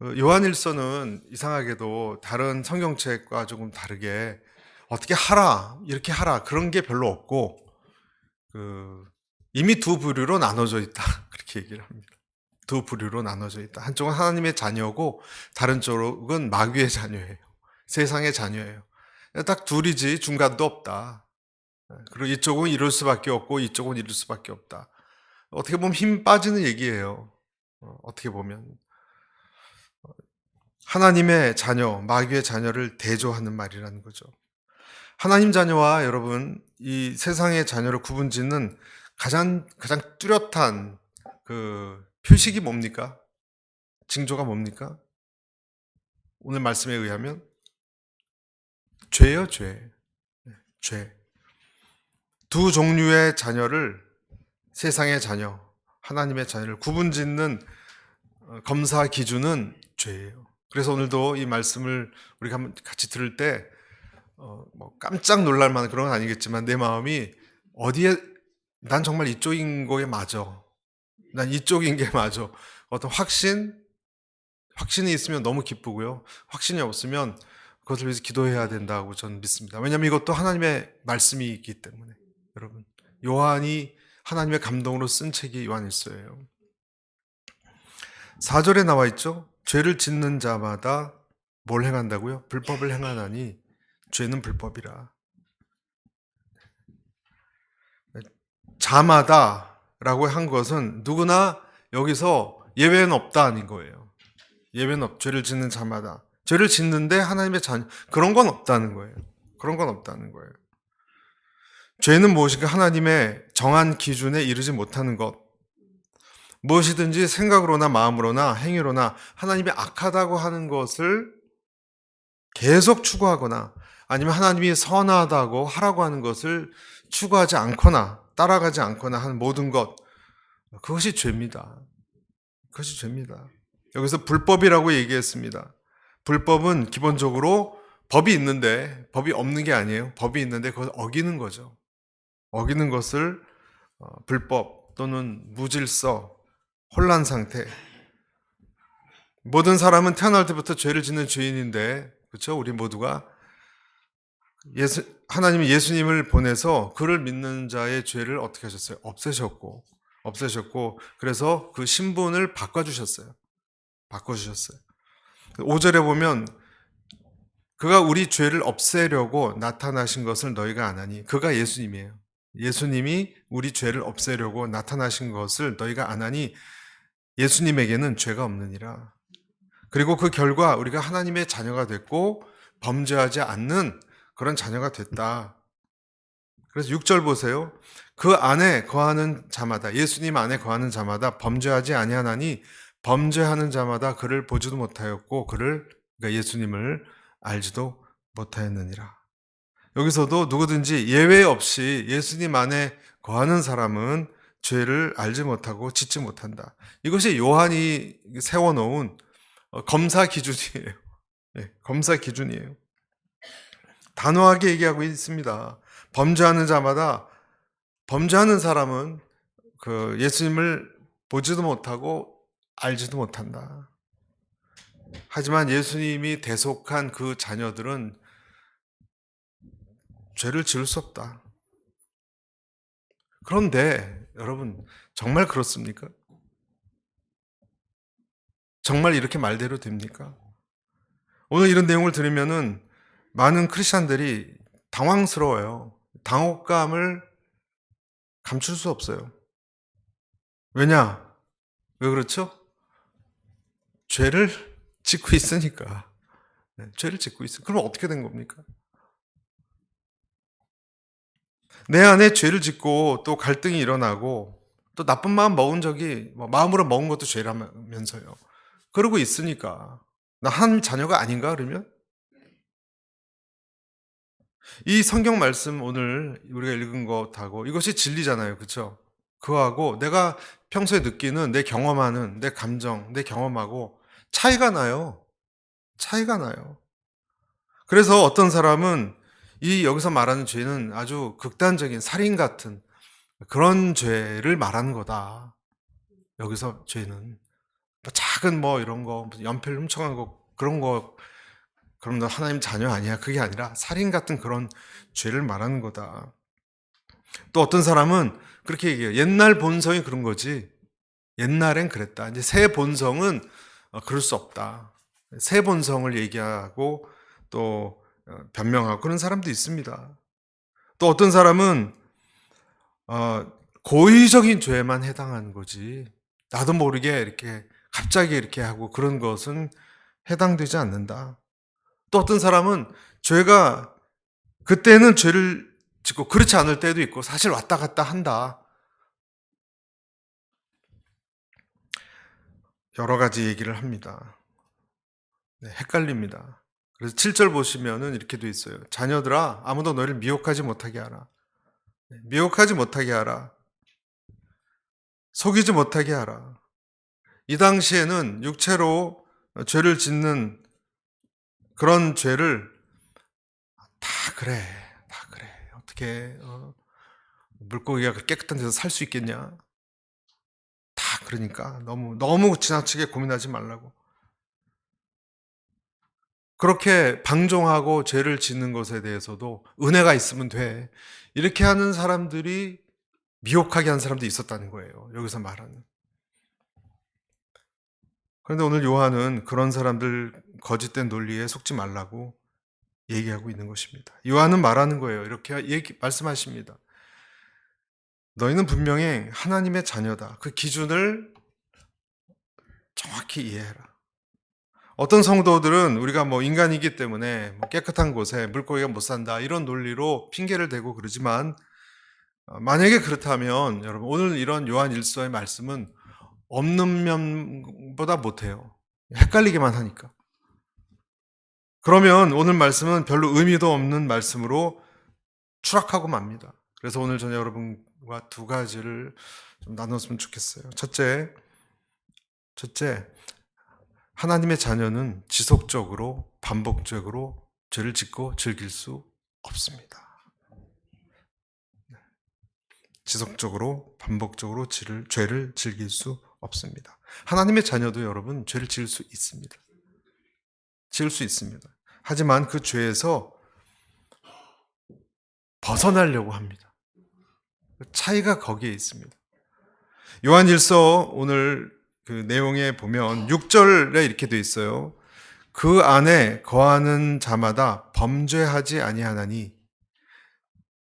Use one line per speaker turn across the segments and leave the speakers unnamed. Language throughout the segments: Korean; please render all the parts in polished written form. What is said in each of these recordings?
요한일서는 이상하게도 다른 성경책과 조금 다르게 어떻게 하라, 이렇게 하라 그런 게 별로 없고 그 이미 두 부류로 나눠져 있다 그렇게 얘기를 합니다. 두 부류로 나눠져 있다. 한쪽은 하나님의 자녀고 다른 쪽은 마귀의 자녀예요. 세상의 자녀예요. 딱 둘이지 중간도 없다. 그리고 이쪽은 이룰 수밖에 없고 이쪽은 이룰 수밖에 없다. 어떻게 보면 힘 빠지는 얘기예요. 어떻게 보면 하나님의 자녀, 마귀의 자녀를 대조하는 말이라는 거죠. 하나님 자녀와 여러분 이 세상의 자녀를 구분짓는 가장 뚜렷한 그 표식이 뭡니까? 징조가 뭡니까? 오늘 말씀에 의하면 죄요, 죄. 죄. 두 종류의 자녀를 세상의 자녀, 하나님의 자녀를 구분짓는 검사 기준은 죄예요. 그래서 오늘도 이 말씀을 우리가 같이 들을 때 뭐 깜짝 놀랄 만한 그런 건 아니겠지만 내 마음이 어디에 난 정말 이쪽인 거에 맞아. 난 이쪽인 게 맞아. 어떤 확신이 있으면 너무 기쁘고요. 확신이 없으면 그것을 위해서 기도해야 된다고 저는 믿습니다. 왜냐하면 이것도 하나님의 말씀이 있기 때문에. 여러분, 요한이 하나님의 감동으로 쓴 책이 요한일서예요. 4절에 나와 있죠. 죄를 짓는 자마다 뭘 행한다고요? 불법을 행하나니 죄는 불법이라. 자마다라고 한 것은 누구나 여기서 예외는 없다 아닌 거예요. 예외는 죄를 짓는 자마다. 죄를 짓는데 하나님의 자녀 그런 건 없다는 거예요. 그런 건 없다는 거예요. 죄는 무엇인가? 하나님의 정한 기준에 이르지 못하는 것. 무엇이든지 생각으로나 마음으로나 행위로나 하나님이 악하다고 하는 것을 계속 추구하거나 아니면 하나님이 선하다고 하라고 하는 것을 추구하지 않거나 따라가지 않거나 하는 모든 것, 그것이 죄입니다. 그것이 죄입니다. 여기서 불법이라고 얘기했습니다. 불법은 기본적으로 법이 있는데 법이 없는 게 아니에요. 법이 있는데 그걸 어기는 거죠. 어기는 것을 불법 또는 무질서, 혼란 상태. 모든 사람은 태어날 때부터 죄를 짓는 죄인인데, 그렇죠? 우리 모두가 하나님이 예수님을 보내서 그를 믿는 자의 죄를 어떻게 하셨어요? 없애셨고, 그래서 그 신분을 바꿔주셨어요. 5절에 보면 그가 우리 죄를 없애려고 나타나신 것을 너희가 아나니, 그가 예수님이에요. 예수님이 우리 죄를 없애려고 나타나신 것을 너희가 아나니 예수님에게는 죄가 없느니라. 그리고 그 결과 우리가 하나님의 자녀가 됐고 범죄하지 않는 그런 자녀가 됐다. 그래서 6절 보세요. 그 안에 거하는 자마다, 예수님 안에 거하는 자마다 범죄하지 아니하나니 범죄하는 자마다 그를 보지도 못하였고 그러니까 예수님을 알지도 못하였느니라. 여기서도 누구든지 예외 없이 예수님 안에 거하는 사람은 죄를 알지 못하고 짓지 못한다. 이것이 요한이 세워놓은 검사 기준이에요. 네, 검사 기준이에요. 단호하게 얘기하고 있습니다. 범죄하는 사람은 그 예수님을 보지도 못하고 알지도 못한다. 하지만 예수님이 대속한 그 자녀들은 죄를 지을 수 없다. 그런데 여러분 정말 그렇습니까? 정말 이렇게 말대로 됩니까? 오늘 이런 내용을 들으면은 많은 크리스천들이 당황스러워요. 당혹감을 감출 수 없어요. 왜냐? 왜 그렇죠? 죄를 짓고 있으니까. 네, 죄를 짓고 있어요. 그럼 어떻게 된 겁니까? 내 안에 죄를 짓고 또 갈등이 일어나고 또 나쁜 마음 먹은 적이 마음으로 먹은 것도 죄라면서요. 그러고 있으니까 나 하나님 자녀가 아닌가 그러면? 이 성경 말씀 오늘 우리가 읽은 것하고 이것이 진리잖아요. 그렇죠? 그거하고 내가 평소에 느끼는 내 경험하는 내 감정, 내 경험하고 차이가 나요. 차이가 나요. 그래서 어떤 사람은 이 여기서 말하는 죄는 아주 극단적인 살인 같은 그런 죄를 말하는 거다. 여기서 죄는 작은 뭐 이런 거, 무슨 연필 훔쳐간 거, 그런 거, 그럼 너 하나님 자녀 아니야. 그게 아니라 살인 같은 그런 죄를 말하는 거다. 또 어떤 사람은 그렇게 얘기해요. 옛날 본성이 그런 거지. 옛날엔 그랬다. 이제 새 본성은 그럴 수 없다. 새 본성을 얘기하고 또 변명하고 그런 사람도 있습니다. 또 어떤 사람은 고의적인 죄에만 해당하는 거지. 나도 모르게 이렇게 갑자기 이렇게 하고 그런 것은 해당되지 않는다. 또 어떤 사람은 죄가 그때는 죄를 짓고 그렇지 않을 때도 있고 사실 왔다 갔다 한다. 여러 가지 얘기를 합니다. 네, 헷갈립니다. 그래서 7절 보시면은 이렇게 돼 있어요. 자녀들아, 아무도 너희를 미혹하지 못하게 하라. 네, 미혹하지 못하게 하라. 속이지 못하게 하라. 이 당시에는 육체로 죄를 짓는 그런 죄를 다 그래, 다 그래. 어떻게 물고기가 깨끗한 데서 살 수 있겠냐? 다 그러니까 너무 지나치게 고민하지 말라고. 그렇게 방종하고 죄를 짓는 것에 대해서도 은혜가 있으면 돼. 이렇게 하는 사람들이 미혹하게 한 사람도 있었다는 거예요. 여기서 말하는. 그런데 오늘 요한은 그런 사람들 거짓된 논리에 속지 말라고 얘기하고 있는 것입니다. 요한은 말하는 거예요. 이렇게 말씀하십니다. 너희는 분명히 하나님의 자녀다. 그 기준을 정확히 이해해라. 어떤 성도들은 우리가 뭐 인간이기 때문에 뭐 깨끗한 곳에 물고기가 못 산다 이런 논리로 핑계를 대고 그러지만 만약에 그렇다면 여러분 오늘 이런 요한 1서의 말씀은 없는 면보다 못해요. 헷갈리게만 하니까. 그러면 오늘 말씀은 별로 의미도 없는 말씀으로 추락하고 맙니다. 그래서 오늘 저녁 여러분과 두 가지를 좀 나눴으면 좋겠어요. 첫째, 하나님의 자녀는 지속적으로 반복적으로 죄를 짓고 즐길 수 없습니다. 지속적으로 반복적으로 죄를 즐길 수 없습니다. 하나님의 자녀도 여러분 죄를 지을 수 있습니다. 지을 수 있습니다. 하지만 그 죄에서 벗어나려고 합니다. 차이가 거기에 있습니다. 요한일서 오늘 그 내용에 보면 6절에 이렇게 돼 있어요. 그 안에 거하는 자마다 범죄하지 아니하나니.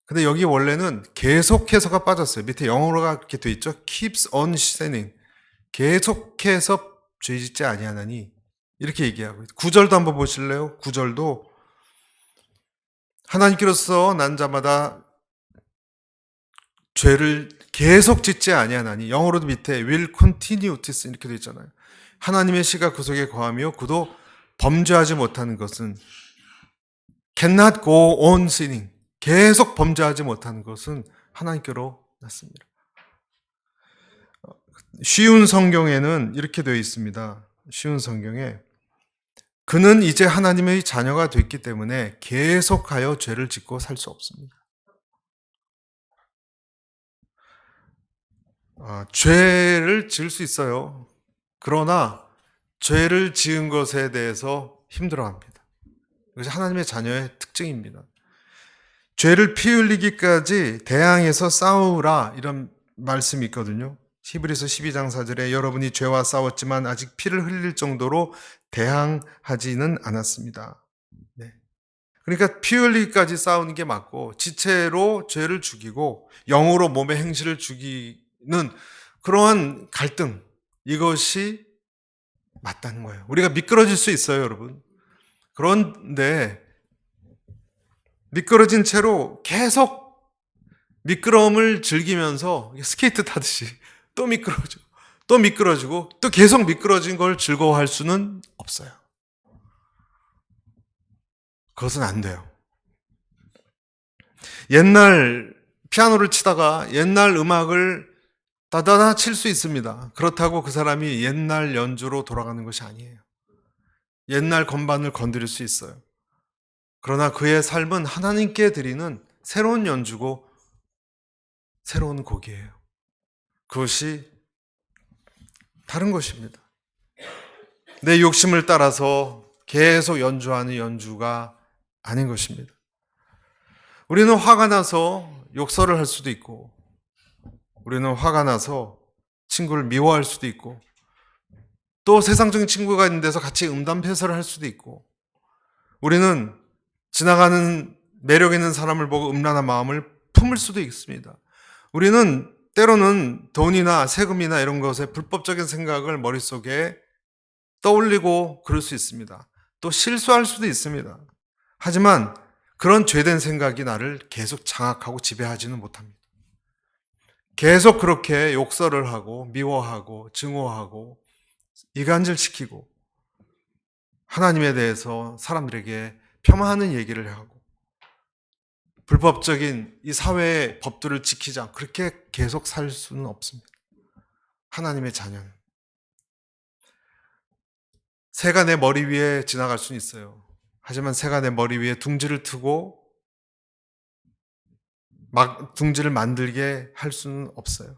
근데 여기 원래는 계속해서가 빠졌어요. 밑에 영어로가 이렇게 돼 있죠. keeps on sinning. 계속해서 죄 짓지 아니하나니. 이렇게 얘기하고 있어요. 9절도 한번 보실래요? 9절도 하나님께로서 난 자마다 죄를 계속 짓지 아니하나니. 영어로도 밑에 will continue to sin 이렇게 돼 있잖아요. 하나님의 시가 그 속에 거하며 그도 범죄하지 못하는 것은 cannot go on sinning. 계속 범죄하지 못하는 것은 하나님께로 났습니다. 쉬운 성경에는 이렇게 되어 있습니다. 쉬운 성경에 그는 이제 하나님의 자녀가 됐기 때문에 계속하여 죄를 짓고 살 수 없습니다. 죄를 지을 수 있어요. 그러나 죄를 지은 것에 대해서 힘들어합니다. 이것이 하나님의 자녀의 특징입니다. 죄를 피 흘리기까지 대항해서 싸우라 이런 말씀이 있거든요. 히브리서 12장 4절에 여러분이 죄와 싸웠지만 아직 피를 흘릴 정도로 대항하지는 않았습니다. 네. 그러니까 피 흘리기까지 싸우는 게 맞고 지체로 죄를 죽이고 영으로 몸의 행실을 죽이는 그러한 갈등 이것이 맞다는 거예요. 우리가 미끄러질 수 있어요, 여러분. 그런데 미끄러진 채로 계속 미끄러움을 즐기면서 스케이트 타듯이 또 미끄러지고 또 미끄러지고 또 계속 미끄러진 걸 즐거워할 수는 없어요. 그것은 안 돼요. 옛날 피아노를 치다가 옛날 음악을 다다다 칠 수 있습니다. 그렇다고 그 사람이 옛날 연주로 돌아가는 것이 아니에요. 옛날 건반을 건드릴 수 있어요. 그러나 그의 삶은 하나님께 드리는 새로운 연주고 새로운 곡이에요. 그것이 다른 것입니다. 내 욕심을 따라서 계속 연주하는 연주가 아닌 것입니다. 우리는 화가 나서 욕설을 할 수도 있고, 우리는 화가 나서 친구를 미워할 수도 있고, 또 세상적인 친구가 있는 데서 같이 음담패설을 할 수도 있고, 우리는 지나가는 매력 있는 사람을 보고 음란한 마음을 품을 수도 있습니다. 우리는 때로는 돈이나 세금이나 이런 것에 불법적인 생각을 머릿속에 떠올리고 그럴 수 있습니다. 또 실수할 수도 있습니다. 하지만 그런 죄된 생각이 나를 계속 장악하고 지배하지는 못합니다. 계속 그렇게 욕설을 하고 미워하고 증오하고 이간질시키고 하나님에 대해서 사람들에게 폄하하는 얘기를 하고 불법적인 이 사회의 법들을 지키지 않고 그렇게 계속 살 수는 없습니다. 하나님의 자녀는. 새가 내 머리 위에 지나갈 수는 있어요. 하지만 새가 내 머리 위에 둥지를 트고 막 둥지를 만들게 할 수는 없어요.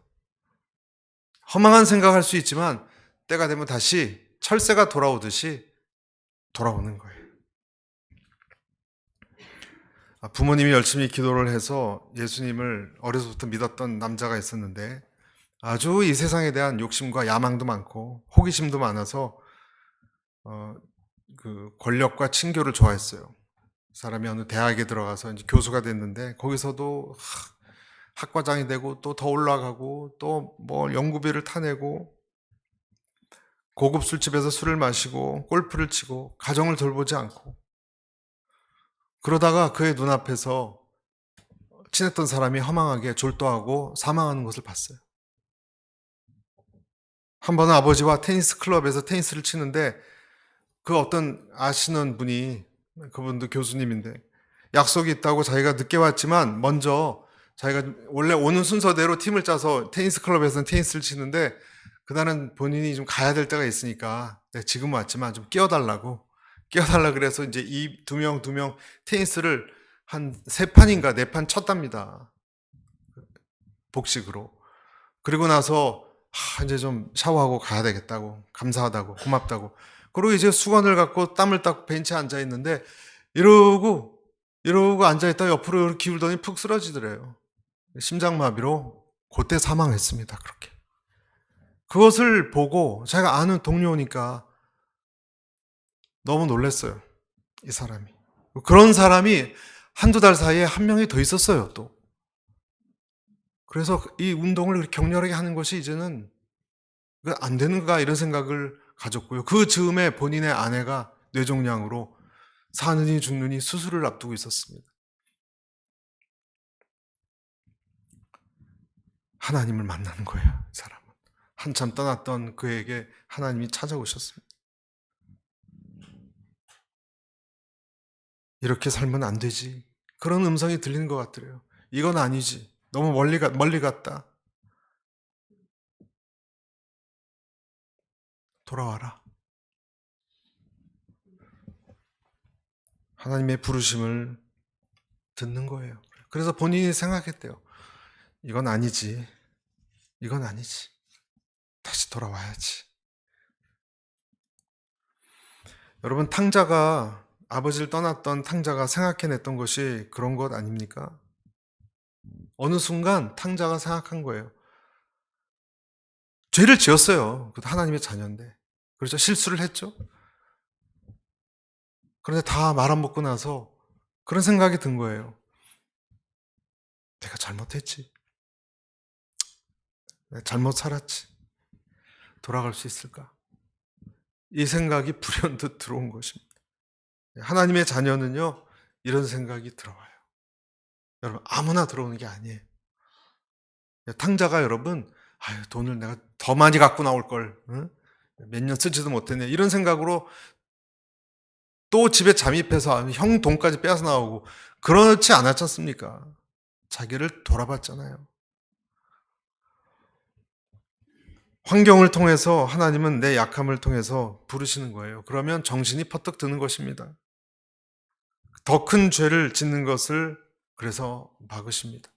허망한 생각할 수 있지만 때가 되면 다시 철새가 돌아오듯이 돌아오는 거예요. 부모님이 열심히 기도를 해서 예수님을 어려서부터 믿었던 남자가 있었는데 아주 이 세상에 대한 욕심과 야망도 많고 호기심도 많아서 그 권력과 친교를 좋아했어요. 사람이 어느 대학에 들어가서 이제 교수가 됐는데 거기서도 학과장이 되고 또 더 올라가고 또 뭐 연구비를 타내고 고급 술집에서 술을 마시고 골프를 치고 가정을 돌보지 않고 그러다가 그의 눈앞에서 친했던 사람이 허망하게 졸도하고 사망하는 것을 봤어요. 한 번은 아버지와 테니스 클럽에서 테니스를 치는데 그 어떤 아시는 분이 그분도 교수님인데 약속이 있다고 자기가 늦게 왔지만 먼저 자기가 원래 오는 순서대로 팀을 짜서 테니스 클럽에서는 테니스를 치는데 그날은 본인이 좀 가야 될 때가 있으니까 지금 왔지만 좀 끼워달라 그래서 이제 이 두 명 테니스를 한 3판인가 4판 쳤답니다. 복식으로. 그리고 나서 이제 좀 샤워하고 가야 되겠다고 감사하다고 고맙다고 그리고 이제 수건을 갖고 땀을 닦고 벤치에 앉아 있는데 이러고 앉아 있다 옆으로 기울더니 푹 쓰러지더래요. 심장마비로 그때 사망했습니다. 그렇게. 그것을 보고 제가 아는 동료니까 너무 놀랐어요. 이 사람이. 그런 사람이 한두 달 사이에 한 명이 더 있었어요, 또. 그래서 이 운동을 격렬하게 하는 것이 이제는 안 되는가 이런 생각을 가졌고요. 그 즈음에 본인의 아내가 뇌종양으로 사느니 죽느니 수술을 앞두고 있었습니다. 하나님을 만나는 거예요, 이 사람은. 한참 떠났던 그에게 하나님이 찾아오셨습니다. 이렇게 살면 안 되지. 그런 음성이 들리는 것 같더래요. 이건 아니지. 너무 멀리 갔다. 돌아와라. 하나님의 부르심을 듣는 거예요. 그래서 본인이 생각했대요. 이건 아니지. 이건 아니지. 다시 돌아와야지. 여러분, 아버지를 떠났던 탕자가 생각해냈던 것이 그런 것 아닙니까? 어느 순간 탕자가 생각한 거예요. 죄를 지었어요. 그것도 하나님의 자녀인데. 그렇죠? 실수를 했죠? 그런데 다 말아먹고 나서 그런 생각이 든 거예요. 내가 잘못했지. 내가 잘못 살았지. 돌아갈 수 있을까? 이 생각이 불현듯 들어온 것입니다. 하나님의 자녀는요, 이런 생각이 들어와요. 여러분, 아무나 들어오는 게 아니에요. 탕자가 여러분, 돈을 내가 더 많이 갖고 나올 걸, 응? 몇 년 쓰지도 못했네. 이런 생각으로 또 집에 잠입해서 형 돈까지 빼앗아 나오고, 그렇지 않았지 않습니까? 자기를 돌아봤잖아요. 환경을 통해서 하나님은 내 약함을 통해서 부르시는 거예요. 그러면 정신이 퍼뜩 드는 것입니다. 더 큰 죄를 짓는 것을 그래서 막으십니다.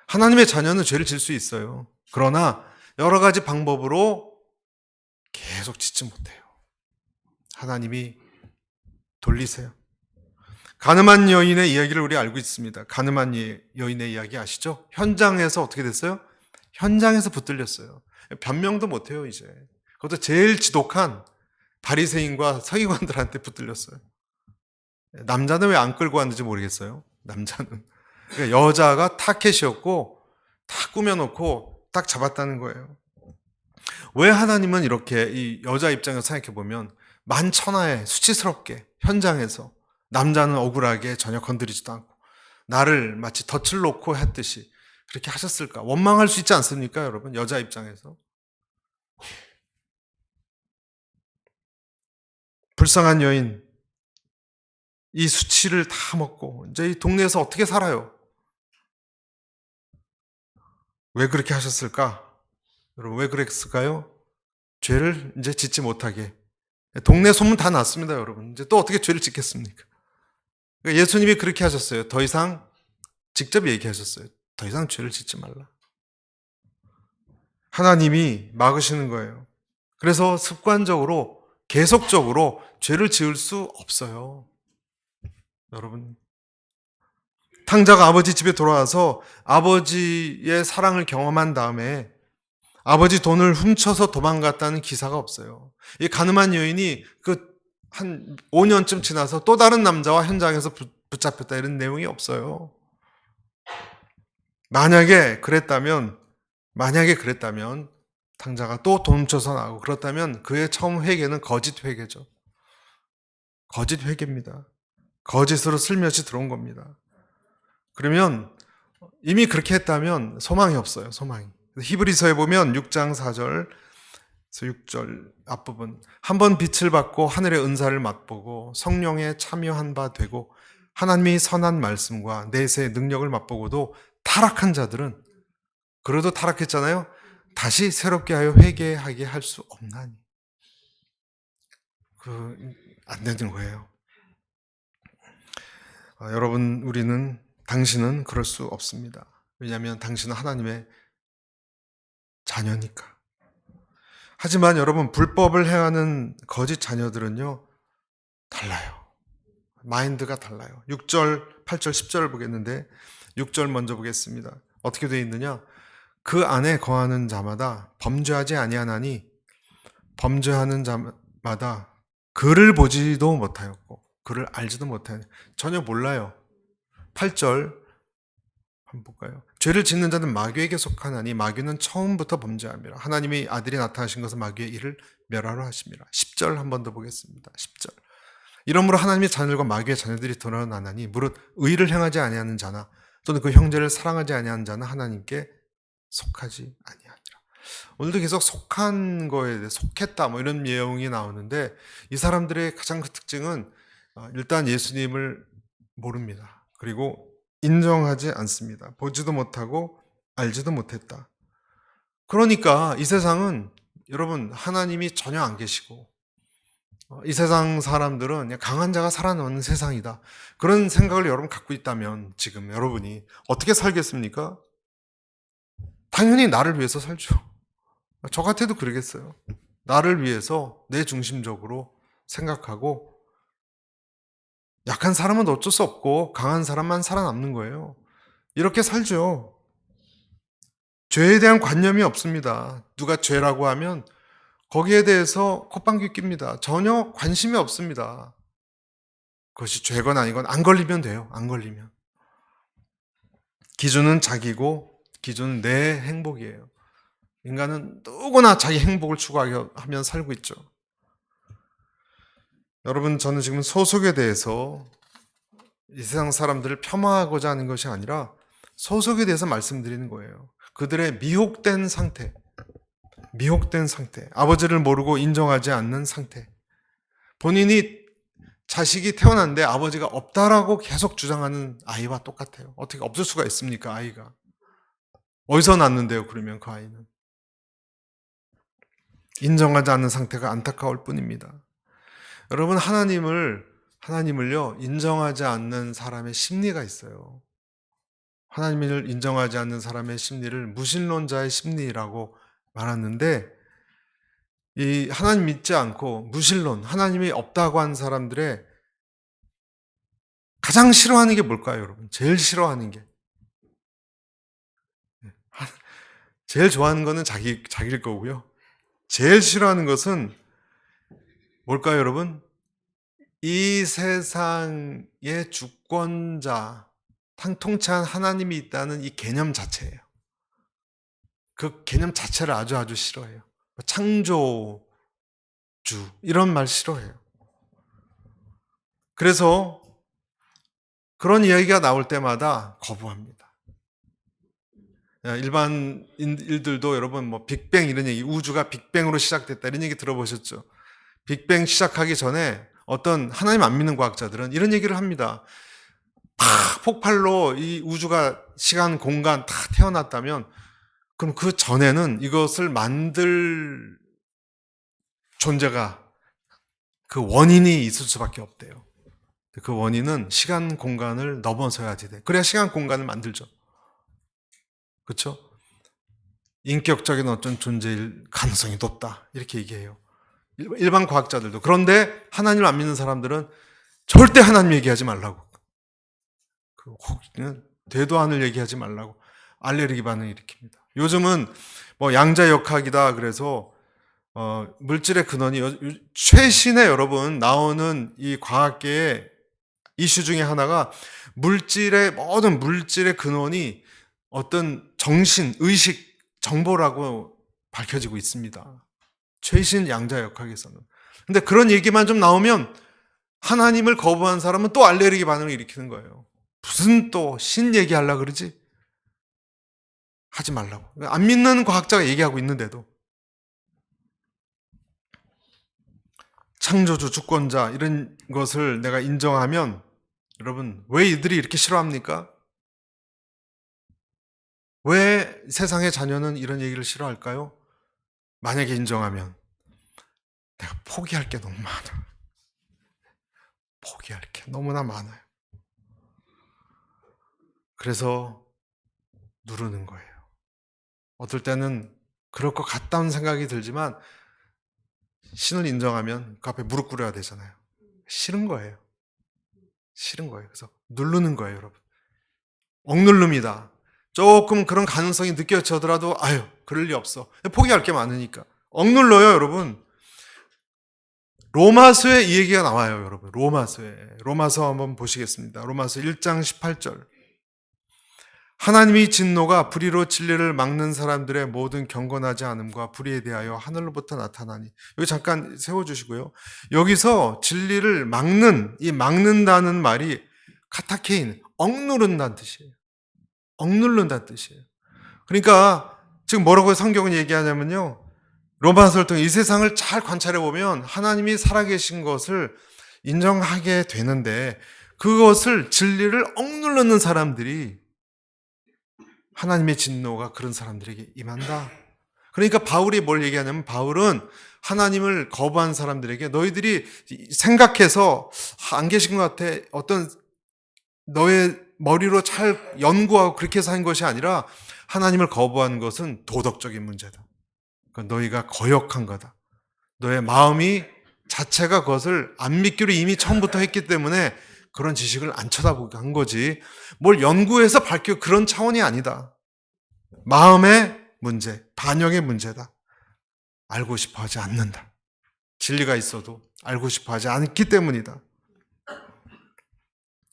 하나님의 자녀는 죄를 질 수 있어요. 그러나 여러 가지 방법으로 계속 짓지 못해요. 하나님이 돌리세요. 가늠한 여인의 이야기를 우리 알고 있습니다. 가늠한 여인의 이야기 아시죠? 현장에서 어떻게 됐어요? 현장에서 붙들렸어요. 변명도 못해요 이제. 그것도 제일 지독한 바리새인과 서기관들한테 붙들렸어요. 남자는 왜 안 끌고 왔는지 모르겠어요. 남자는. 그러니까 여자가 타켓이었고 다 꾸며놓고 딱 잡았다는 거예요. 왜 하나님은 이렇게 이 여자 입장에서 생각해 보면 만천하에 수치스럽게 현장에서 남자는 억울하게 전혀 건드리지도 않고 나를 마치 덫을 놓고 했듯이 그렇게 하셨을까? 원망할 수 있지 않습니까, 여러분? 여자 입장에서. 불쌍한 여인, 이 수치를 다 먹고 이제 이 동네에서 어떻게 살아요? 왜 그렇게 하셨을까? 여러분, 왜 그랬을까요? 죄를 이제 짓지 못하게. 동네 소문 다 났습니다, 여러분. 이제 또 어떻게 죄를 짓겠습니까? 그러니까 예수님이 그렇게 하셨어요. 더 이상 직접 얘기하셨어요. 더 이상 죄를 짓지 말라. 하나님이 막으시는 거예요. 그래서 습관적으로 계속적으로 죄를 지을 수 없어요. 여러분, 탕자가 아버지 집에 돌아와서 아버지의 사랑을 경험한 다음에 아버지 돈을 훔쳐서 도망갔다는 기사가 없어요. 이 가늠한 여인이 그 한 5년쯤 지나서 또 다른 남자와 현장에서 붙잡혔다 이런 내용이 없어요. 만약에 그랬다면 탕자가 또 돈 훔쳐서 나오고 그렇다면 그의 처음 회개는 거짓 회개죠. 거짓 회개입니다. 거짓으로 슬며시 들어온 겁니다. 그러면 이미 그렇게 했다면 소망이 없어요. 소망이. 히브리서에 보면 6장 4절 6절 앞부분 한 번 빛을 받고 하늘의 은사를 맛보고 성령에 참여한 바 되고 하나님의 선한 말씀과 내세의 능력을 맛보고도 타락한 자들은 그래도 타락했잖아요. 다시 새롭게 하여 회개하게 할 수 없나니. 안 되는 거예요. 여러분, 당신은 그럴 수 없습니다. 왜냐하면 당신은 하나님의 자녀니까. 하지만 여러분, 불법을 행하는 거짓 자녀들은요, 달라요. 마인드가 달라요. 6절, 8절, 10절을 보겠는데 6절 먼저 보겠습니다. 어떻게 되어 있느냐? 그 안에 거하는 자마다 범죄하지 아니하나니 범죄하는 자마다 그를 보지도 못하였고 그를 알지도 못하니 전혀 몰라요. 8절 한번 볼까요? 죄를 짓는 자는 마귀에게 속하나니 마귀는 처음부터 범죄함이라. 하나님의 아들이 나타나신 것은 마귀의 일을 멸하러 하심이라. 10절 한 번 더 보겠습니다. 10절. 이러므로 하나님의 자녀들과 마귀의 자녀들이 드러나나니 무릇 의를 행하지 아니하는 자나 또는 그 형제를 사랑하지 아니하는 자는 하나님께 속하지 아니하니라. 오늘도 계속 속한 거에 대해 속했다 뭐 이런 내용이 나오는데 이 사람들의 가장 큰 특징은 일단 예수님을 모릅니다. 그리고 인정하지 않습니다. 보지도 못하고 알지도 못했다. 그러니까 이 세상은 여러분 하나님이 전혀 안 계시고 이 세상 사람들은 그냥 강한 자가 살아남는 세상이다. 그런 생각을 여러분 갖고 있다면 지금 여러분이 어떻게 살겠습니까? 당연히 나를 위해서 살죠. 저 같아도 그러겠어요. 나를 위해서 내 중심적으로 생각하고 약한 사람은 어쩔 수 없고 강한 사람만 살아남는 거예요. 이렇게 살죠. 죄에 대한 관념이 없습니다. 누가 죄라고 하면 거기에 대해서 콧방귀 낍니다. 전혀 관심이 없습니다. 그것이 죄건 아니건 안 걸리면 돼요. 안 걸리면. 기준은 자기고 기준은 내 행복이에요. 인간은 누구나 자기 행복을 추구하며 살고 있죠. 여러분, 저는 지금 소속에 대해서 이 세상 사람들을 폄하하고자 하는 것이 아니라 소속에 대해서 말씀드리는 거예요. 그들의 미혹된 상태, 아버지를 모르고 인정하지 않는 상태, 본인이 자식이 태어났는데 아버지가 없다라고 계속 주장하는 아이와 똑같아요. 어떻게 없을 수가 있습니까, 아이가? 어디서 났는데요, 그러면 그 아이는? 인정하지 않는 상태가 안타까울 뿐입니다. 여러분, 하나님을요, 인정하지 않는 사람의 심리가 있어요. 하나님을 인정하지 않는 사람의 심리를 무신론자의 심리라고 말하는데, 이 하나님 믿지 않고 무신론, 하나님이 없다고 하는 사람들의 가장 싫어하는 게 뭘까요, 여러분? 제일 싫어하는 게. 제일 좋아하는 거는 자기일 거고요. 제일 싫어하는 것은 뭘까요, 여러분? 이 세상의 주권자, 통치한 하나님이 있다는 이 개념 자체예요. 그 개념 자체를 아주 싫어해요. 창조주, 이런 말 싫어해요. 그래서 그런 이야기가 나올 때마다 거부합니다. 일반인들도 여러분 뭐 빅뱅 이런 얘기, 우주가 빅뱅으로 시작됐다 이런 얘기 들어보셨죠? 빅뱅 시작하기 전에 어떤 하나님 안 믿는 과학자들은 이런 얘기를 합니다. 폭발로 이 우주가 시간, 공간 다 태어났다면 그럼 그 전에는 이것을 만들 존재가 그 원인이 있을 수밖에 없대요. 그 원인은 시간, 공간을 넘어서야지 돼. 그래야 시간, 공간을 만들죠. 그렇죠? 인격적인 어떤 존재일 가능성이 높다. 이렇게 얘기해요. 일반 과학자들도. 그런데 하나님을 안 믿는 사람들은 절대 하나님 얘기하지 말라고. 되도 않을 얘기하지 말라고 알레르기 반응을 일으킵니다. 요즘은 뭐 양자역학이다 그래서 물질의 근원이 최신의 여러분 나오는 이 과학계의 이슈 중에 하나가 모든 물질의 근원이 어떤 정신, 의식, 정보라고 밝혀지고 있습니다. 최신 양자역학에서는. 근데 그런 얘기만 좀 나오면 하나님을 거부한 사람은 또 알레르기 반응을 일으키는 거예요. 무슨 또 신 얘기하려고 그러지? 하지 말라고. 안 믿는 과학자가 얘기하고 있는데도. 창조주, 주권자 이런 것을 내가 인정하면 여러분 왜 이들이 이렇게 싫어합니까? 왜 세상의 자녀는 이런 얘기를 싫어할까요? 만약에 인정하면 내가 포기할 게 너무 많아. 포기할 게 너무나 많아요. 그래서 누르는 거예요. 어떨 때는 그럴 것 같다는 생각이 들지만 신을 인정하면 그 앞에 무릎 꿇어야 되잖아요. 싫은 거예요. 싫은 거예요. 그래서 누르는 거예요, 여러분. 억누릅니다. 조금 그런 가능성이 느껴지더라도 아유, 그럴 리 없어. 포기할 게 많으니까. 억눌러요, 여러분. 로마서에 이 얘기가 나와요, 여러분. 로마서 한번 보시겠습니다. 로마서 1장 18절. 하나님의 진노가 불의로 진리를 막는 사람들의 모든 경건하지 않음과 불의에 대하여 하늘로부터 나타나니. 여기 잠깐 세워주시고요. 여기서 진리를 막는다는 말이 카타케인, 억누른다는 뜻이에요. 억누른다는 뜻이에요. 그러니까 지금 뭐라고 성경은 얘기하냐면요. 로마서를 통해 이 세상을 잘 관찰해 보면 하나님이 살아계신 것을 인정하게 되는데 그것을 진리를 억누르는 사람들이 하나님의 진노가 그런 사람들에게 임한다. 그러니까 바울이 뭘 얘기하냐면 바울은 하나님을 거부한 사람들에게 너희들이 생각해서 안 계신 것 같아. 어떤 너의 머리로 잘 연구하고 그렇게 해서 한 것이 아니라 하나님을 거부하는 것은 도덕적인 문제다. 그러니까 너희가 거역한 거다. 너의 마음이 자체가 그것을 안 믿기로 이미 처음부터 했기 때문에 그런 지식을 안 쳐다보게 한 거지. 뭘 연구해서 밝혀 그런 차원이 아니다. 마음의 문제, 반영의 문제다. 알고 싶어 하지 않는다. 진리가 있어도 알고 싶어 하지 않기 때문이다.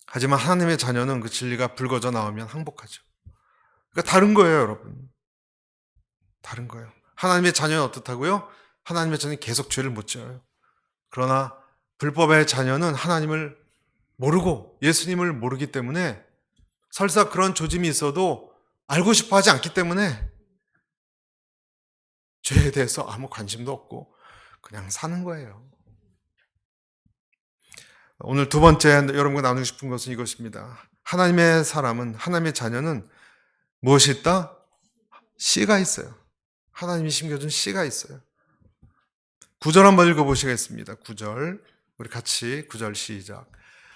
하지만 하나님의 자녀는 그 진리가 불거져 나오면 항복하죠. 그러니까 다른 거예요, 여러분. 다른 거예요. 하나님의 자녀는 어떻다고요? 하나님의 자녀는 계속 죄를 못 지어요. 그러나 불법의 자녀는 하나님을 모르고 예수님을 모르기 때문에 설사 그런 조짐이 있어도 알고 싶어 하지 않기 때문에 죄에 대해서 아무 관심도 없고 그냥 사는 거예요. 오늘 두 번째 여러분과 나누고 싶은 것은 이것입니다. 하나님의 사람은, 하나님의 자녀는 무엇이 있다? 씨가 있어요. 하나님이 심겨준 씨가 있어요. 9절 한번 읽어보시겠습니다. 9절. 우리 같이 9절 시작.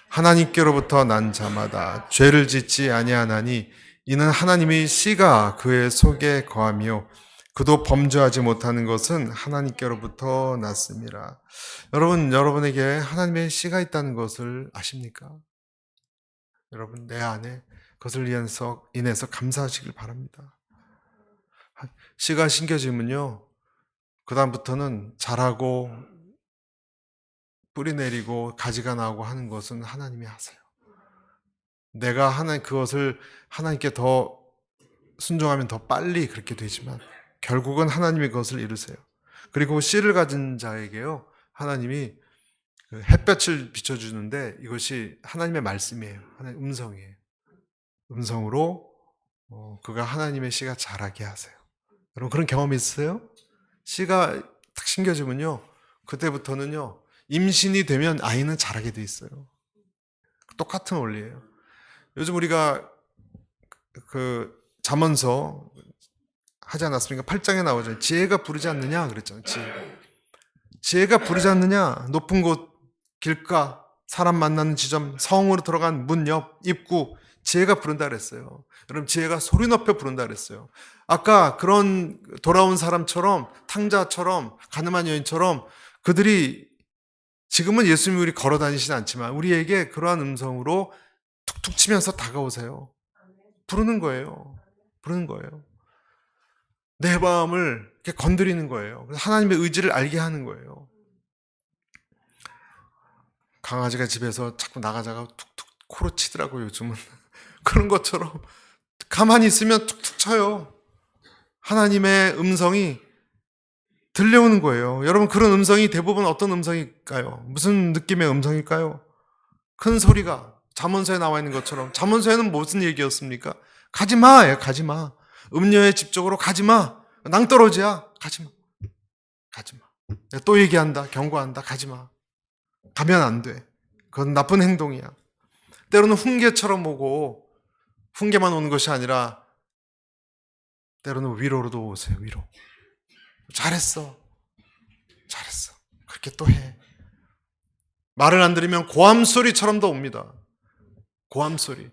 하나님께로부터 난 자마다 죄를 짓지 아니하나니 이는 하나님의 씨가 그의 속에 거하며 그도 범죄하지 못하는 것은 하나님께로부터 났습니다. 여러분, 여러분에게 하나님의 씨가 있다는 것을 아십니까? 여러분, 내 안에 그것을 인해서 감사하시길 바랍니다. 씨가 심겨지면요, 그다음부터는 자라고 뿌리 내리고 가지가 나오고 하는 것은 하나님이 하세요. 내가 그것을 하나님께 더 순종하면 더 빨리 그렇게 되지만 결국은 하나님이 그것을 이루세요. 그리고 씨를 가진 자에게요, 하나님이 그 햇볕을 비춰주는데 이것이 하나님의 말씀이에요. 하나님의 음성이에요. 음성으로 그가 하나님의 씨가 자라게 하세요. 여러분 그런 경험이 있으세요? 씨가 탁 심겨지면요, 그때부터는요, 임신이 되면 아이는 자라게 돼 있어요. 똑같은 원리예요. 요즘 우리가 그 잠언서 하지 않았습니까? 8장에 나오잖아요. 지혜가 부르지 않느냐 그랬잖아요. 지혜가 부르지 않느냐. 높은 곳, 길가, 사람 만나는 지점, 성으로 들어간 문 옆, 입구, 지혜가 부른다 그랬어요. 여러분 지혜가 소리 높여 부른다 그랬어요. 아까 그런 돌아온 사람처럼, 탕자처럼, 가늠한 여인처럼 그들이 지금은 예수님이 우리 걸어 다니시지 않지만 우리에게 그러한 음성으로 툭툭 치면서 다가오세요. 부르는 거예요. 부르는 거예요. 내 마음을 이렇게 건드리는 거예요. 그래서 하나님의 의지를 알게 하는 거예요. 강아지가 집에서 자꾸 나가자가 툭툭 코로 치더라고요, 요즘은. 그런 것처럼 가만히 있으면 툭툭 쳐요. 하나님의 음성이 들려오는 거예요. 여러분 그런 음성이 대부분 어떤 음성일까요? 무슨 느낌의 음성일까요? 큰 소리가 잠언서에 나와 있는 것처럼. 잠언서에는 무슨 얘기였습니까? 가지마, 가지마. 음녀의 집 쪽으로 가지마. 낭떠러지야, 가지마. 가지마. 또 얘기한다, 경고한다, 가지마. 가면 안 돼. 그건 나쁜 행동이야. 때로는 훈계처럼 오고, 훈계만 오는 것이 아니라 때로는 위로로도 오세요. 위로. 잘했어. 잘했어. 그렇게 또 해. 말을 안 들으면 고함소리처럼도 옵니다. 고함소리.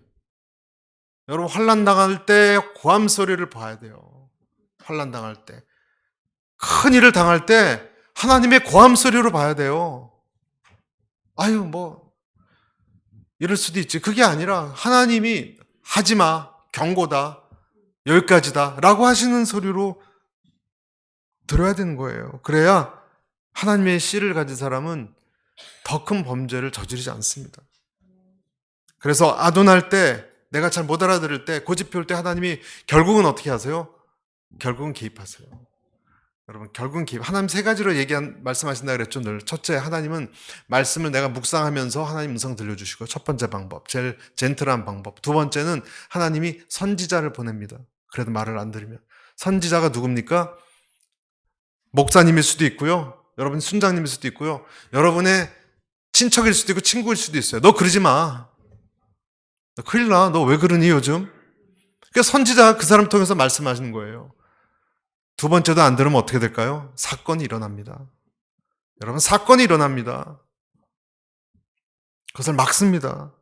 여러분 환난 당할 때 고함소리를 봐야 돼요. 환난 당할 때. 큰 일을 당할 때 하나님의 고함소리로 봐야 돼요. 아유 이럴 수도 있지. 그게 아니라 하나님이 하지마, 경고다, 여기까지다 라고 하시는 소리로 들어야 되는 거예요. 그래야 하나님의 씨를 가진 사람은 더 큰 범죄를 저지르지 않습니다. 그래서 아둔할 때, 내가 잘 못 알아들을 때, 고집 피울 때 하나님이 결국은 어떻게 하세요? 결국은 개입하세요. 여러분 결국은 개입. 하나님 세 가지로 말씀하신다 그랬죠 늘. 첫째, 하나님은 말씀을 내가 묵상하면서 하나님 음성 들려주시고, 첫 번째 방법, 제일 젠틀한 방법. 두 번째는 하나님이 선지자를 보냅니다. 그래도 말을 안 들으면. 선지자가 누굽니까? 목사님일 수도 있고요, 여러분 순장님일 수도 있고요, 여러분의 친척일 수도 있고 친구일 수도 있어요. 너 그러지 마. 너 큰일 나. 너 왜 그러니 요즘? 그러니까 선지자가 그 사람 통해서 말씀하시는 거예요. 두 번째도 안 들으면 어떻게 될까요? 사건이 일어납니다. 여러분 사건이 일어납니다. 그것을 막습니다.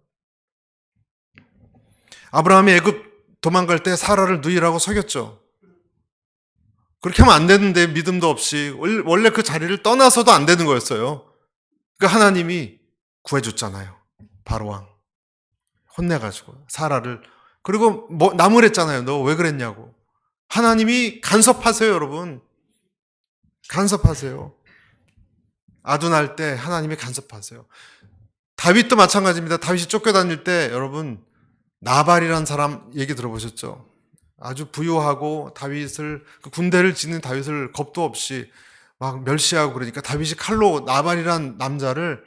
아브라함이 애굽 도망갈 때 사라를 누이라고 속였죠. 그렇게 하면 안 되는데, 믿음도 없이. 원래 그 자리를 떠나서도 안 되는 거였어요. 그러니까 하나님이 구해줬잖아요. 바로왕 혼내가지고 사라를. 그리고 나무랬잖아요. 너 왜 그랬냐고. 하나님이 간섭하세요. 여러분 간섭하세요. 아둔할 때 하나님이 간섭하세요. 다윗도 마찬가지입니다. 다윗이 쫓겨다닐 때 여러분 나발이라는 사람 얘기 들어보셨죠? 아주 부유하고 다윗을, 그 군대를 짓는 다윗을 겁도 없이 막 멸시하고 그러니까 다윗이 칼로 나발이란 남자를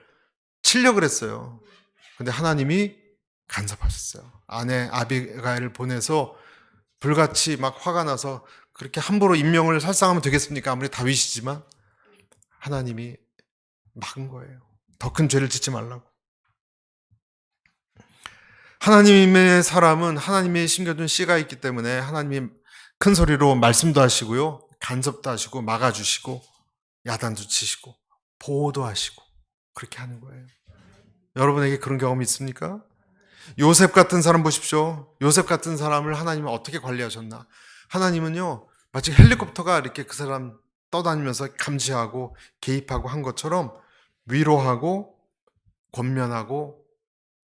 치려고 그랬어요. 근데 하나님이 간섭하셨어요. 아내 아비가일을 보내서 불같이 막 화가 나서, 그렇게 함부로 임명을 살상하면 되겠습니까? 아무리 다윗이지만 하나님이 막은 거예요. 더 큰 죄를 짓지 말라고. 하나님의 사람은 하나님의 심겨둔 씨가 있기 때문에 하나님이 큰 소리로 말씀도 하시고요, 간섭도 하시고, 막아주시고, 야단도 치시고, 보호도 하시고, 그렇게 하는 거예요. 여러분에게 그런 경험이 있습니까? 요셉 같은 사람 보십시오. 요셉 같은 사람을 하나님은 어떻게 관리하셨나? 하나님은요, 마치 헬리콥터가 이렇게 그 사람 떠다니면서 감시하고 개입하고 한 것처럼 위로하고 권면하고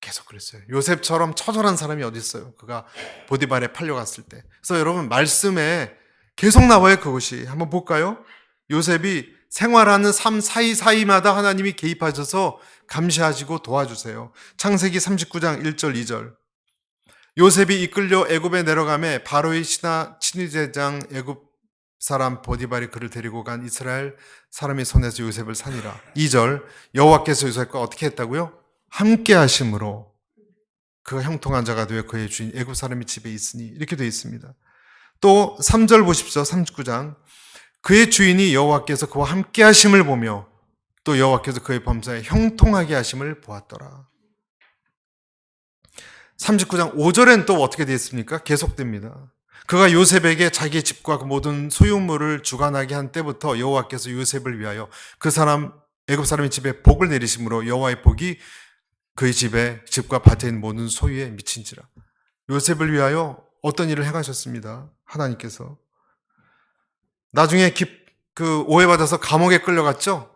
계속 그랬어요. 요셉처럼 처절한 사람이 어디 있어요? 그가 보디발에 팔려갔을 때. 그래서 여러분 말씀에 계속 나와요, 그것이. 한번 볼까요? 요셉이 생활하는 삶 사이사이마다 하나님이 개입하셔서 감시하시고 도와주세요. 창세기 39장 1절 2절. 요셉이 이끌려 애굽에 내려가매 바로의 친위대장 애굽 사람 보디발이 그를 데리고 간 이스라엘 사람의 손에서 요셉을 산이라. 2절. 여호와께서 요셉과 어떻게 했다고요? 함께 하심으로 그가 형통한 자가 되어 그의 주인 애굽 사람이 집에 있으니, 이렇게 되어 있습니다. 또 3절 보십시오. 39장. 그의 주인이 여호와께서 그와 함께 하심을 보며 또 여호와께서 그의 범사에 형통하게 하심을 보았더라. 39장 5절엔 또 어떻게 되어 있습니까? 계속됩니다. 그가 요셉에게 자기의 집과 그 모든 소유물을 주관하게 한 때부터 여호와께서 요셉을 위하여 그 사람 애굽 사람의 집에 복을 내리심으로 여호와의 복이 그의 집과 밭에 있는 모든 소유에 미친지라. 요셉을 위하여 어떤 일을 행하셨습니다. 하나님께서. 나중에 오해받아서 감옥에 끌려갔죠?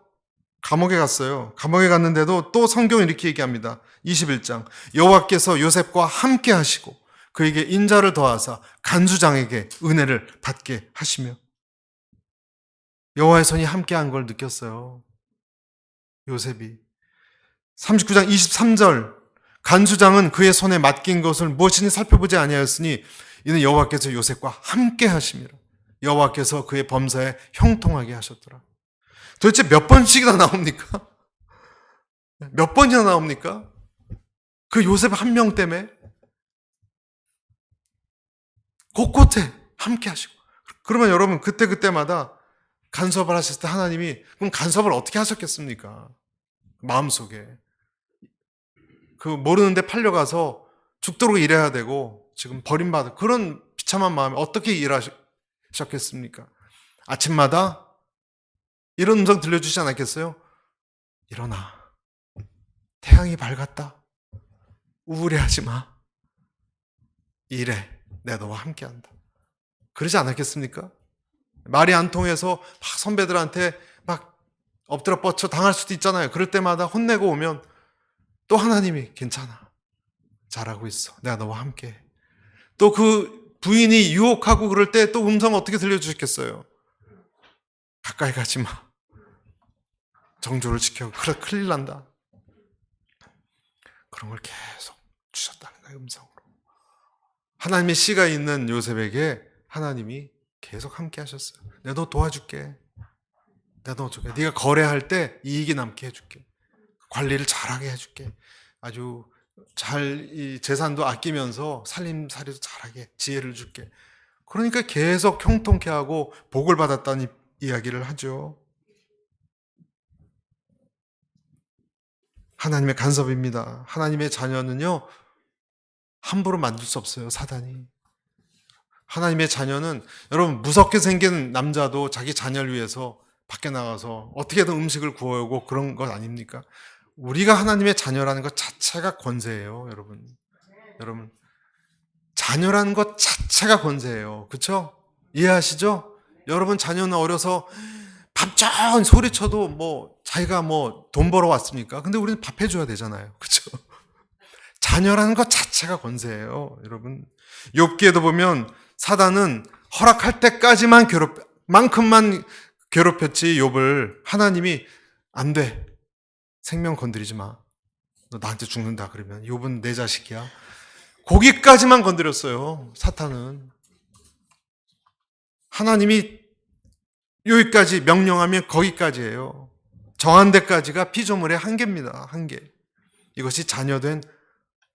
감옥에 갔어요. 감옥에 갔는데도 또 성경은 이렇게 얘기합니다. 21장. 여호와께서 요셉과 함께 하시고 그에게 인자를 더하사 간수장에게 은혜를 받게 하시며, 여호와의 손이 함께한 걸 느꼈어요. 요셉이. 39장 23절. 간수장은 그의 손에 맡긴 것을 무엇이니 살펴보지 아니하였으니 이는 여호와께서 요셉과 함께 하심이라. 여호와께서 그의 범사에 형통하게 하셨더라. 도대체 몇 번씩이나 나옵니까? 몇 번이나 나옵니까? 그 요셉 한 명 때문에 곳곳에 함께 하시고. 그러면 여러분 그때마다 간섭을 하셨을 때 하나님이 그럼 간섭을 어떻게 하셨겠습니까? 마음속에. 그 모르는데 팔려가서 죽도록 일해야 되고 지금 버림받은 그런 비참한 마음에 어떻게 일하셨겠습니까? 아침마다 이런 음성 들려주지 않았겠어요? 일어나. 태양이 밝았다. 우울해하지 마. 일해. 내가 너와 함께한다. 그러지 않았겠습니까? 말이 안 통해서 막 선배들한테 막 엎드려 뻗쳐 당할 수도 있잖아요. 그럴 때마다 혼내고 오면 또 하나님이 괜찮아. 잘하고 있어. 내가 너와 함께해. 또 그 부인이 유혹하고 그럴 때 또 음성 어떻게 들려주셨겠어요? 가까이 가지 마. 정조를 지켜. 그래, 큰일 난다. 그런 걸 계속 주셨다는 거예요, 음성으로. 하나님의 씨가 있는 요셉에게 하나님이 계속 함께 하셨어요. 내가 너 도와줄게. 내가 너 도와줄게. 네가 거래할 때 이익이 남게 해줄게. 관리를 잘하게 해줄게. 아주 잘 이 재산도 아끼면서 살림살이도 잘하게 지혜를 줄게. 그러니까 계속 형통케 하고 복을 받았다는 이야기를 하죠. 하나님의 간섭입니다. 하나님의 자녀는요, 함부로 만들 수 없어요, 사단이. 하나님의 자녀는 여러분 무섭게 생긴 남자도 자기 자녀를 위해서 밖에 나가서 어떻게든 음식을 구워오고 그런 것 아닙니까? 우리가 하나님의 자녀라는 것 자체가 권세예요, 여러분. 여러분, 자녀라는 것 자체가 권세예요. 그렇죠? 이해하시죠? 여러분 자녀는 어려서 밥전 소리쳐도 뭐 자기가 뭐 돈 벌어 왔습니까? 근데 우리는 밥 해줘야 되잖아요. 그렇죠? 자녀라는 것 자체가 권세예요, 여러분. 욥기에도 보면 사단은 허락할 때까지만 만큼만 괴롭혔지 욥을. 하나님이 안 돼. 생명 건드리지 마. 너 나한테 죽는다 그러면 욥은 내 자식이야. 거기까지만 건드렸어요, 사탄은. 하나님이 여기까지 명령하면 거기까지예요. 정한 데까지가 피조물의 한계입니다. 한계. 이것이 자녀된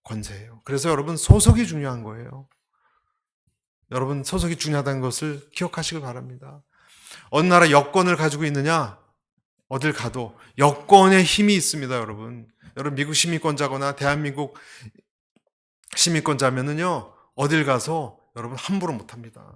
권세예요. 그래서 여러분 소속이 중요한 거예요. 여러분 소속이 중요하다는 것을 기억하시길 바랍니다. 어느 나라 여권을 가지고 있느냐? 어딜 가도 여권에 힘이 있습니다, 여러분. 여러분 미국 시민권자거나 대한민국 시민권자면은요, 어딜 가서 여러분 함부로 못합니다.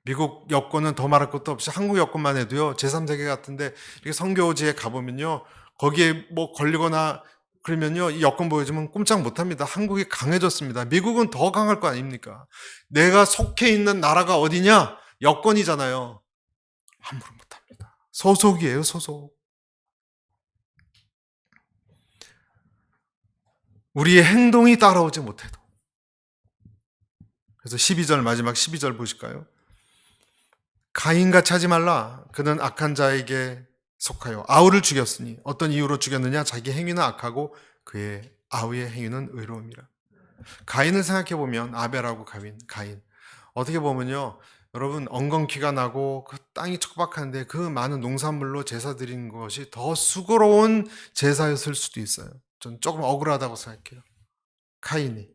미국 여권은 더 말할 것도 없이 한국 여권만 해도요, 제3세계 같은데 이렇게 선교지에 가보면요, 거기에 뭐 걸리거나 그러면요, 이 여건 보여주면 꼼짝 못합니다. 한국이 강해졌습니다. 미국은 더 강할 거 아닙니까? 내가 속해 있는 나라가 어디냐? 여건이잖아요. 함부로 못합니다. 소속이에요, 소속. 우리의 행동이 따라오지 못해도. 그래서 12절, 마지막 12절 보실까요? 가인같이 하지 말라. 그는 악한 자에게 속하여 아우를 죽였으니 어떤 이유로 죽였느냐? 자기 행위는 악하고 그의 아우의 행위는 의로움이라. 가인을 생각해 보면 아벨하고 가인 어떻게 보면요, 여러분 엉겅퀴가 나고 그 땅이 척박한데 그 많은 농산물로 제사 드리는 것이 더 수고로운 제사였을 수도 있어요. 전 조금 억울하다고 생각해요. 가인이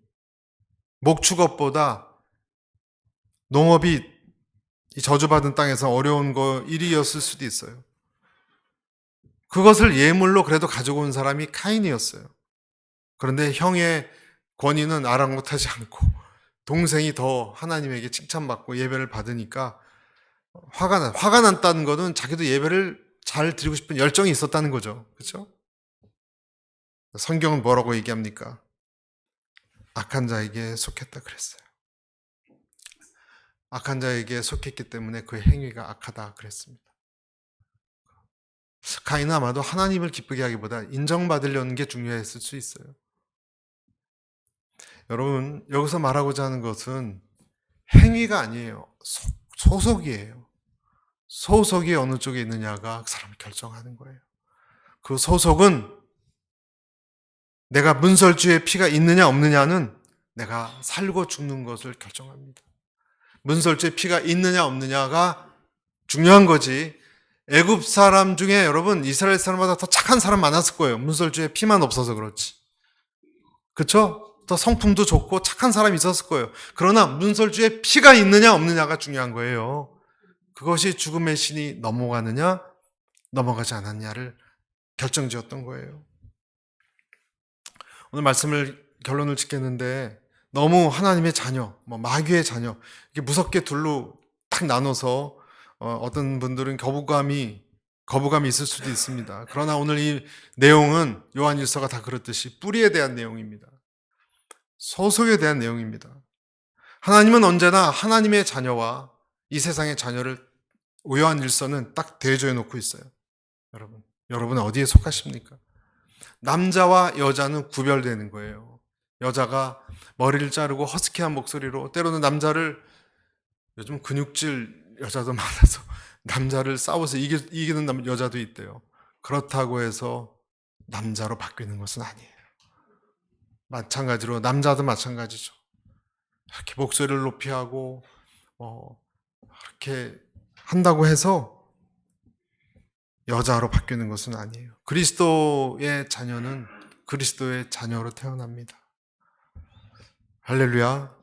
목축업보다 농업이 이 저주받은 땅에서 어려운 일이었을 수도 있어요. 그것을 예물로 그래도 가지고 온 사람이 카인이었어요. 그런데 형의 권위는 아랑곳하지 않고 동생이 더 하나님에게 칭찬받고 예배를 받으니까 화가 났다는 것은 자기도 예배를 잘 드리고 싶은 열정이 있었다는 거죠. 그렇죠? 성경은 뭐라고 얘기합니까? 악한 자에게 속했다 그랬어요. 악한 자에게 속했기 때문에 그의 행위가 악하다 그랬습니다. 가인은 아마도 하나님을 기쁘게 하기보다 인정받으려는 게 중요했을 수 있어요. 여러분, 여기서 말하고자 하는 것은 행위가 아니에요. 소속이에요. 소속이 어느 쪽에 있느냐가 그 사람을 결정하는 거예요. 그 소속은 내가 문설주의 피가 있느냐 없느냐는 내가 살고 죽는 것을 결정합니다. 문설주의 피가 있느냐 없느냐가 중요한 거지. 애굽 사람 중에 여러분 이스라엘 사람보다 더 착한 사람 많았을 거예요. 문설주의 피만 없어서 그렇지. 그렇죠? 더 성품도 좋고 착한 사람이 있었을 거예요. 그러나 문설주의 피가 있느냐 없느냐가 중요한 거예요. 그것이 죽음의 신이 넘어가느냐 넘어가지 않았냐를 결정지었던 거예요. 오늘 결론을 짓겠는데 너무 하나님의 자녀, 마귀의 자녀 이렇게 무섭게 둘로 딱 나눠서 어떤 분들은 거부감이 있을 수도 있습니다. 그러나 오늘 이 내용은 요한일서가 다 그렇듯이 뿌리에 대한 내용입니다. 소속에 대한 내용입니다. 하나님은 언제나 하나님의 자녀와 이 세상의 자녀를 요한일서는 딱 대조해 놓고 있어요. 여러분은 어디에 속하십니까? 남자와 여자는 구별되는 거예요. 여자가 머리를 자르고 허스키한 목소리로 때로는 남자를 요즘 근육질 여자도 많아서 남자를 싸워서 이기는 여자도 있대요. 그렇다고 해서 남자로 바뀌는 것은 아니에요. 마찬가지로 남자도 마찬가지죠. 이렇게 목소리를 높이 하고 이렇게 한다고 해서 여자로 바뀌는 것은 아니에요. 그리스도의 자녀는 그리스도의 자녀로 태어납니다. 할렐루야.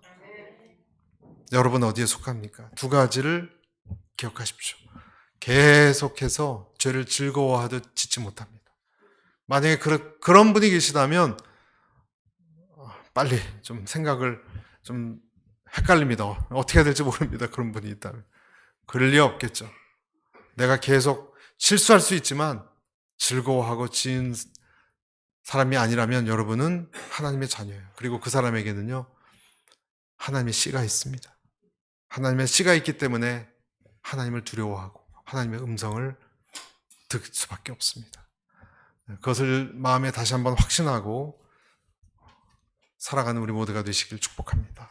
여러분 어디에 속합니까? 두 가지를 기억하십시오. 계속해서 죄를 즐거워하듯 짓지 못합니다. 만약에 그런 분이 계시다면 빨리 좀 생각을 좀 헷갈립니다. 어떻게 해야 될지 모릅니다. 그런 분이 있다면. 그럴 리 없겠죠. 내가 계속 실수할 수 있지만 즐거워하고 지은 사람이 아니라면 여러분은 하나님의 자녀예요. 그리고 그 사람에게는요, 하나님의 씨가 있습니다. 하나님의 씨가 있기 때문에 하나님을 두려워하고 하나님의 음성을 들을 수밖에 없습니다. 그것을 마음에 다시 한번 확신하고 살아가는 우리 모두가 되시길 축복합니다.